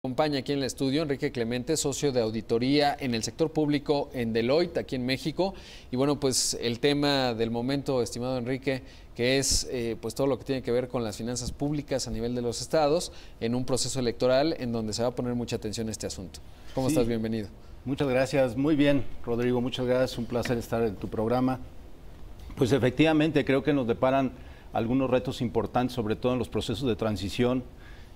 Acompaña aquí en el estudio Enrique Clemente, socio de auditoría en el sector público en Deloitte, aquí en México. Y bueno, pues el tema del momento, estimado Enrique, que es pues todo lo que tiene que ver con las finanzas públicas a nivel de los estados en un proceso electoral en donde se va a poner mucha atención a este asunto. ¿Cómo estás? Bienvenido. Muchas gracias, muy bien, Rodrigo, muchas gracias, un placer estar en tu programa. Pues efectivamente creo que nos deparan algunos retos importantes, sobre todo en los procesos de transición,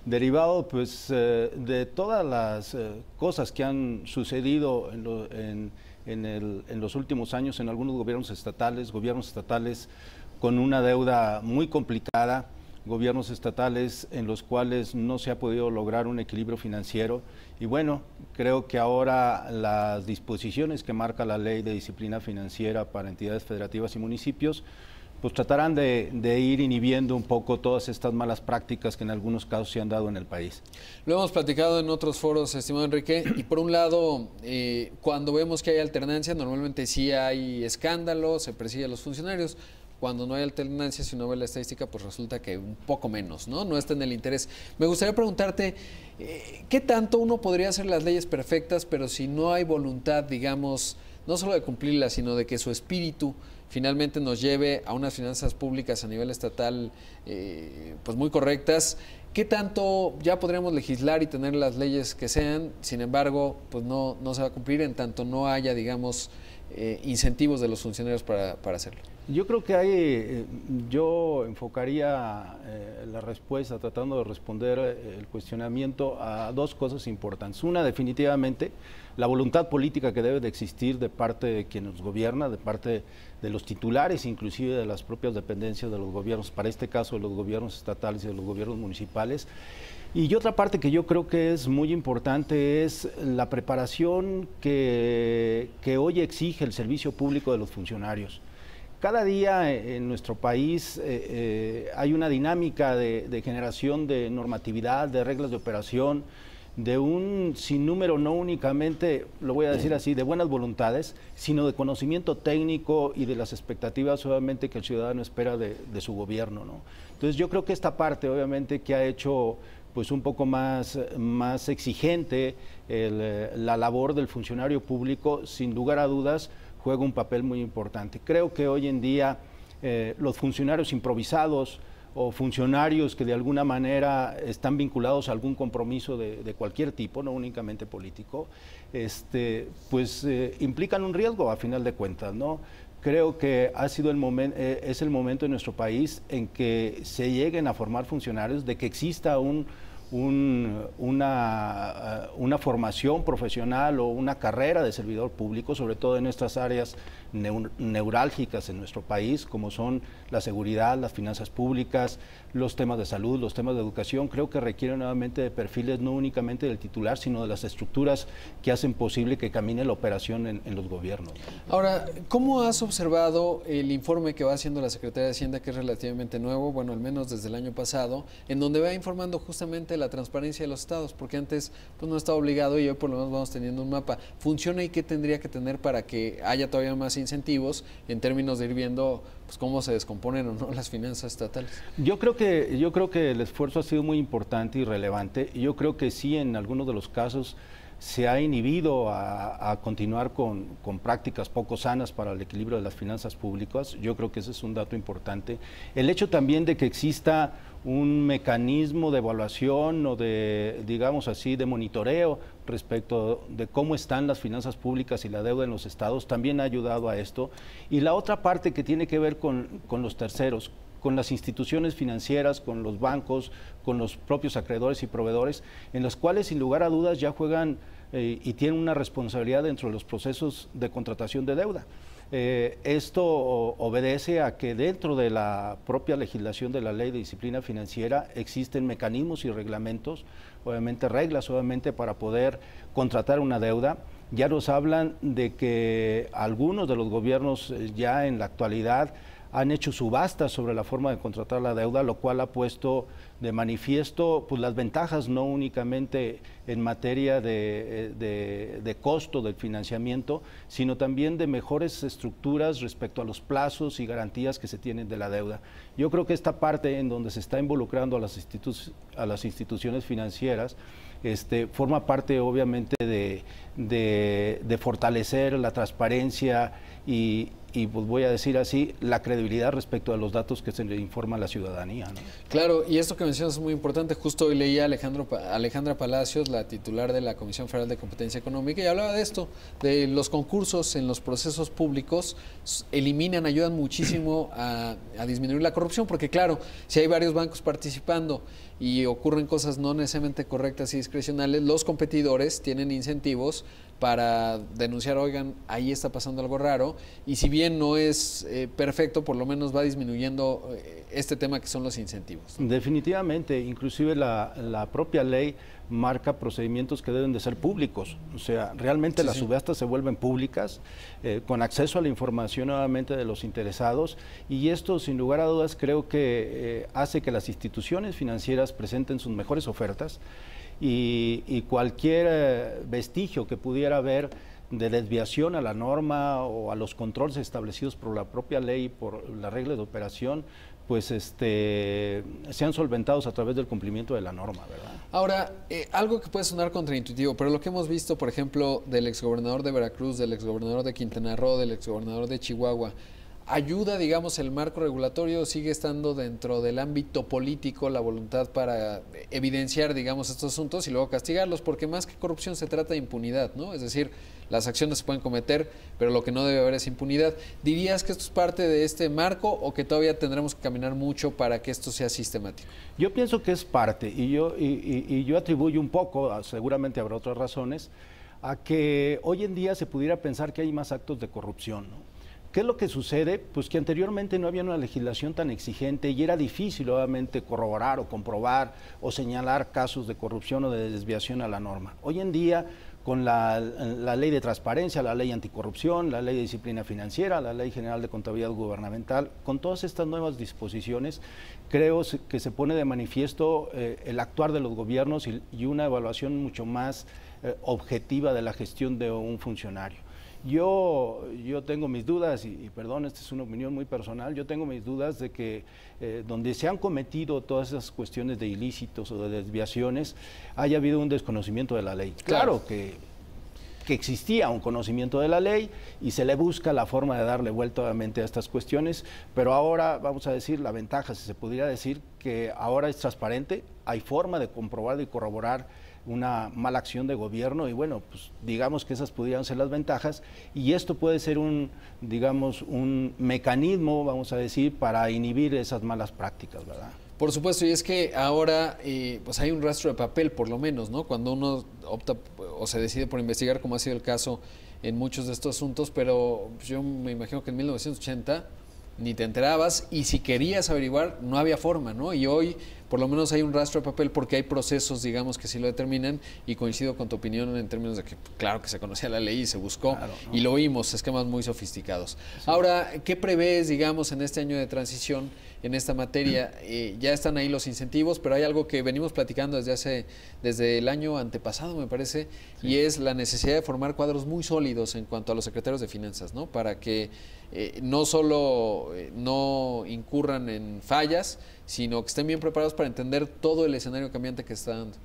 derivado pues de todas las cosas que han sucedido en los últimos años en algunos gobiernos estatales con una deuda muy complicada, gobiernos estatales en los cuales no se ha podido lograr un equilibrio financiero. Y bueno, creo que ahora las disposiciones que marca la Ley de Disciplina Financiera para entidades federativas y municipios pues tratarán de ir inhibiendo un poco todas estas malas prácticas que en algunos casos se han dado en el país. Lo hemos platicado en otros foros, estimado Enrique, y por un lado, cuando vemos que hay alternancia, normalmente sí hay escándalo, se persigue a los funcionarios. Cuando no hay alternancia, si uno ve la estadística, pues resulta que un poco menos, ¿no? No está en el interés. Me gustaría preguntarte, ¿qué tanto uno podría hacer las leyes perfectas, pero si no hay voluntad, digamos, no solo de cumplirlas, sino de que su espíritu finalmente nos lleve a unas finanzas públicas a nivel estatal pues muy correctas? ¿Qué tanto ya podríamos legislar y tener las leyes que sean? Sin embargo, pues no se va a cumplir en tanto no haya, digamos, incentivos de los funcionarios para hacerlo. Yo creo que yo enfocaría la respuesta tratando de responder el cuestionamiento a dos cosas importantes. Una, definitivamente, la voluntad política que debe de existir de parte de quien nos gobierna, de parte de los titulares, inclusive de las propias dependencias de los gobiernos, para este caso de los gobiernos estatales y de los gobiernos municipales. Y otra parte que yo creo que es muy importante es la preparación que hoy exige el servicio público de los funcionarios. Cada día en nuestro país hay una dinámica de generación de normatividad, de reglas de operación, de un sinnúmero, no únicamente, lo voy a decir así, de buenas voluntades, sino de conocimiento técnico y de las expectativas obviamente que el ciudadano espera de su gobierno, ¿no? Entonces yo creo que esta parte obviamente que ha hecho pues un poco más exigente la labor del funcionario público, sin lugar a dudas, juega un papel muy importante. Creo que hoy en día los funcionarios improvisados o funcionarios que de alguna manera están vinculados a algún compromiso de cualquier tipo, no únicamente político, pues implican un riesgo a final de cuentas, ¿no? Creo que es el momento en nuestro país en que se lleguen a formar funcionarios, de que exista una formación profesional o una carrera de servidor público, sobre todo en estas áreas neurálgicas en nuestro país, como son la seguridad, las finanzas públicas, los temas de salud, los temas de educación. Creo que requieren nuevamente de perfiles no únicamente del titular, sino de las estructuras que hacen posible que camine la operación en los gobiernos. Ahora, ¿cómo has observado el informe que va haciendo la Secretaría de Hacienda, que es relativamente nuevo, bueno, al menos desde el año pasado, en donde va informando justamente la transparencia de los estados? Porque antes pues no estaba obligado y hoy por lo menos vamos teniendo un mapa. ¿Funciona y qué tendría que tener para que haya todavía más incentivos en términos de ir viendo pues cómo se descomponen o no las finanzas estatales? Yo creo que el esfuerzo ha sido muy importante y relevante. Yo creo que sí, en algunos de los casos se ha inhibido a continuar con prácticas poco sanas para el equilibrio de las finanzas públicas. Yo creo que ese es un dato importante. El hecho también de que exista un mecanismo de evaluación o de, digamos así, de monitoreo respecto de cómo están las finanzas públicas y la deuda en los estados también ha ayudado a esto. Y la otra parte que tiene que ver con los terceros, con las instituciones financieras, con los bancos, con los propios acreedores y proveedores, en los cuales sin lugar a dudas ya juegan y tienen una responsabilidad dentro de los procesos de contratación de deuda. Esto obedece a que dentro de la propia legislación de la Ley de Disciplina Financiera existen mecanismos y reglamentos, obviamente reglas, obviamente para poder contratar una deuda. Ya nos hablan de que algunos de los gobiernos ya en la actualidad han hecho subastas sobre la forma de contratar la deuda, lo cual ha puesto de manifiesto pues, las ventajas no únicamente en materia de costo del financiamiento, sino también de mejores estructuras respecto a los plazos y garantías que se tienen de la deuda. Yo creo que esta parte en donde se está involucrando a las instituciones financieras forma parte obviamente de fortalecer la transparencia y pues voy a decir así, la credibilidad respecto a los datos que se le informa a la ciudadanía, ¿no? Claro, y esto que mencionas es muy importante. Justo hoy leía a Alejandra Palacios, la titular de la Comisión Federal de Competencia Económica, y hablaba de esto, de los concursos en los procesos públicos, ayudan muchísimo a disminuir la corrupción, porque claro, si hay varios bancos participando y ocurren cosas no necesariamente correctas y discrecionales, los competidores tienen incentivos para denunciar, oigan, ahí está pasando algo raro, y si bien no es perfecto, por lo menos va disminuyendo este tema que son los incentivos. Definitivamente, inclusive la propia ley marca procedimientos que deben de ser públicos, o sea, realmente las subastas se vuelven públicas, con acceso a la información nuevamente de los interesados, y esto sin lugar a dudas creo que hace que las instituciones financieras presenten sus mejores ofertas, y cualquier vestigio que pudiera haber de desviación a la norma o a los controles establecidos por la propia ley, por la regla de operación, pues sean solventados a través del cumplimiento de la norma, ¿verdad? Ahora, algo que puede sonar contraintuitivo, pero lo que hemos visto, por ejemplo, del exgobernador de Veracruz, del exgobernador de Quintana Roo, del exgobernador de Chihuahua, ¿ayuda, digamos, el marco regulatorio? ¿Sigue estando dentro del ámbito político la voluntad para evidenciar, digamos, estos asuntos y luego castigarlos? Porque más que corrupción se trata de impunidad, ¿no? Es decir, las acciones se pueden cometer, pero lo que no debe haber es impunidad. ¿Dirías que esto es parte de este marco o que todavía tendremos que caminar mucho para que esto sea sistemático? Yo pienso que es parte, y yo atribuyo un poco, seguramente habrá otras razones, a que hoy en día se pudiera pensar que hay más actos de corrupción, ¿no? ¿Qué es lo que sucede? Pues que anteriormente no había una legislación tan exigente y era difícil obviamente corroborar o comprobar o señalar casos de corrupción o de desviación a la norma. Hoy en día, con la ley de transparencia, la ley anticorrupción, la ley de disciplina financiera, la ley general de contabilidad gubernamental, con todas estas nuevas disposiciones, creo que se pone de manifiesto el actuar de los gobiernos y una evaluación mucho más objetiva de la gestión de un funcionario. Yo tengo mis dudas, y perdón, esta es una opinión muy personal, yo tengo mis dudas de que donde se han cometido todas esas cuestiones de ilícitos o de desviaciones, haya habido un desconocimiento de la ley. Claro que existía un conocimiento de la ley y se le busca la forma de darle vuelta obviamente a estas cuestiones, pero ahora vamos a decir la ventaja, si se pudiera decir, que ahora es transparente, hay forma de comprobar y corroborar una mala acción de gobierno y bueno, pues digamos que esas pudieran ser las ventajas y esto puede ser digamos, un mecanismo, vamos a decir, para inhibir esas malas prácticas, ¿verdad? Por supuesto, y es que ahora pues hay un rastro de papel por lo menos, ¿no? Cuando uno opta o se decide por investigar, como ha sido el caso en muchos de estos asuntos, pero yo me imagino que en 1980 ni te enterabas y si querías averiguar no había forma, ¿no? Y hoy por lo menos hay un rastro de papel porque hay procesos, digamos, que sí lo determinan y coincido con tu opinión en términos de que claro que se conocía la ley y se buscó claro, ¿no? Y lo oímos, esquemas muy sofisticados. Sí. Ahora, ¿qué prevés, digamos, en este año de transición en esta materia? Ya están ahí los incentivos, pero hay algo que venimos platicando desde el año antepasado, me parece, sí. Y es la necesidad de formar cuadros muy sólidos en cuanto a los secretarios de finanzas, ¿no? Para que no solo no incurran en fallas, sino que estén bien preparados para entender todo el escenario cambiante que está dando.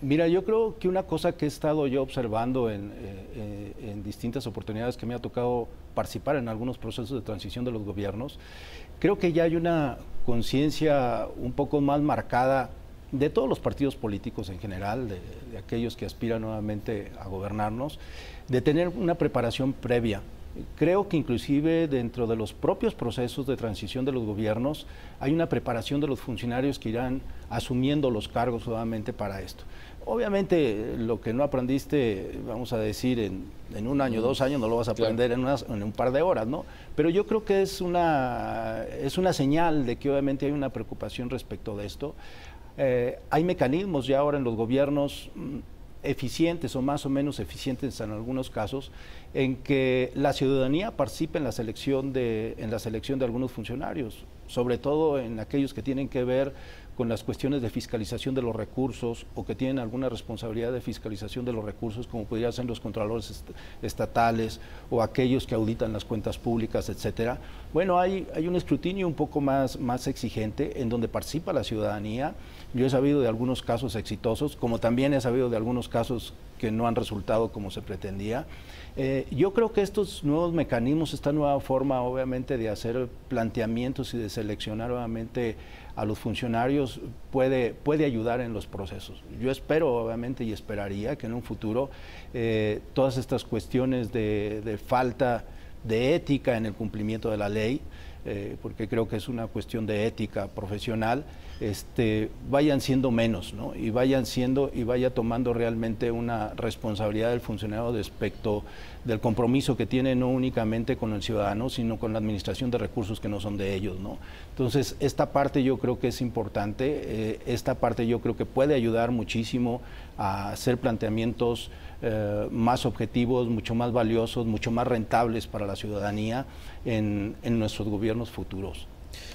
Mira, yo creo que una cosa que he estado yo observando en distintas oportunidades que me ha tocado participar en algunos procesos de transición de los gobiernos, creo que ya hay una conciencia un poco más marcada de todos los partidos políticos en general, de aquellos que aspiran nuevamente a gobernarnos, de tener una preparación previa. Creo que inclusive dentro de los propios procesos de transición de los gobiernos hay una preparación de los funcionarios que irán asumiendo los cargos nuevamente para esto. Obviamente lo que no aprendiste, vamos a decir, en un año, 2 años, no lo vas a aprender claro. en un par de horas, ¿no? Pero yo creo que es una señal de que obviamente hay una preocupación respecto de esto. Hay mecanismos ya ahora en los gobiernos eficientes o más o menos eficientes en algunos casos, en que la ciudadanía participe en la selección de algunos funcionarios, sobre todo en aquellos que tienen que ver con las cuestiones de fiscalización de los recursos o que tienen alguna responsabilidad de fiscalización de los recursos, como podrían ser los controladores estatales o aquellos que auditan las cuentas públicas, etcétera. Bueno, hay un escrutinio un poco más exigente en donde participa la ciudadanía. Yo he sabido de algunos casos exitosos, como también he sabido de algunos casos que no han resultado como se pretendía. Yo creo que estos nuevos mecanismos, esta nueva forma obviamente de hacer planteamientos y de seleccionar obviamente a los funcionarios puede ayudar en los procesos. Yo espero obviamente y esperaría que en un futuro todas estas cuestiones de falta de ética en el cumplimiento de la ley, porque creo que es una cuestión de ética profesional, vayan siendo menos, ¿no? Y vaya tomando realmente una responsabilidad del funcionario respecto del compromiso que tiene no únicamente con el ciudadano, sino con la administración de recursos que no son de ellos, ¿no? Entonces, esta parte yo creo que es importante, esta parte yo creo que puede ayudar muchísimo a hacer planteamientos más objetivos, mucho más valiosos, mucho más rentables para la ciudadanía en nuestros gobiernos futuros.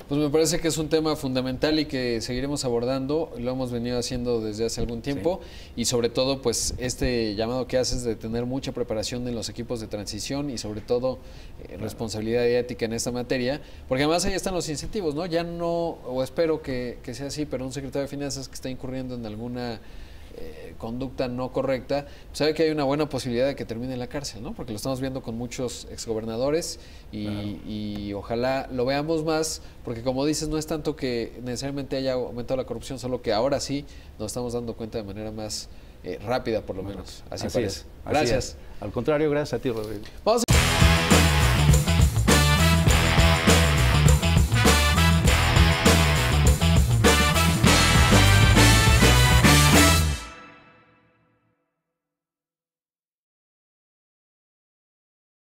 Pues me parece que es un tema fundamental y que seguiremos abordando, lo hemos venido haciendo desde hace algún tiempo, sí. Y sobre todo pues este llamado que haces de tener mucha preparación en los equipos de transición y sobre todo responsabilidad y ética en esta materia, porque además ahí están los incentivos, ¿no? Ya no, o espero que sea así, pero un secretario de Finanzas que está incurriendo en alguna conducta no correcta, sabe que hay una buena posibilidad de que termine en la cárcel, ¿no? Porque lo estamos viendo con muchos exgobernadores y ojalá lo veamos más, porque como dices, no es tanto que necesariamente haya aumentado la corrupción, solo que ahora sí nos estamos dando cuenta de manera más rápida, por lo menos. Así parece. Gracias. Al contrario, gracias a ti, Rodrigo. Vamos a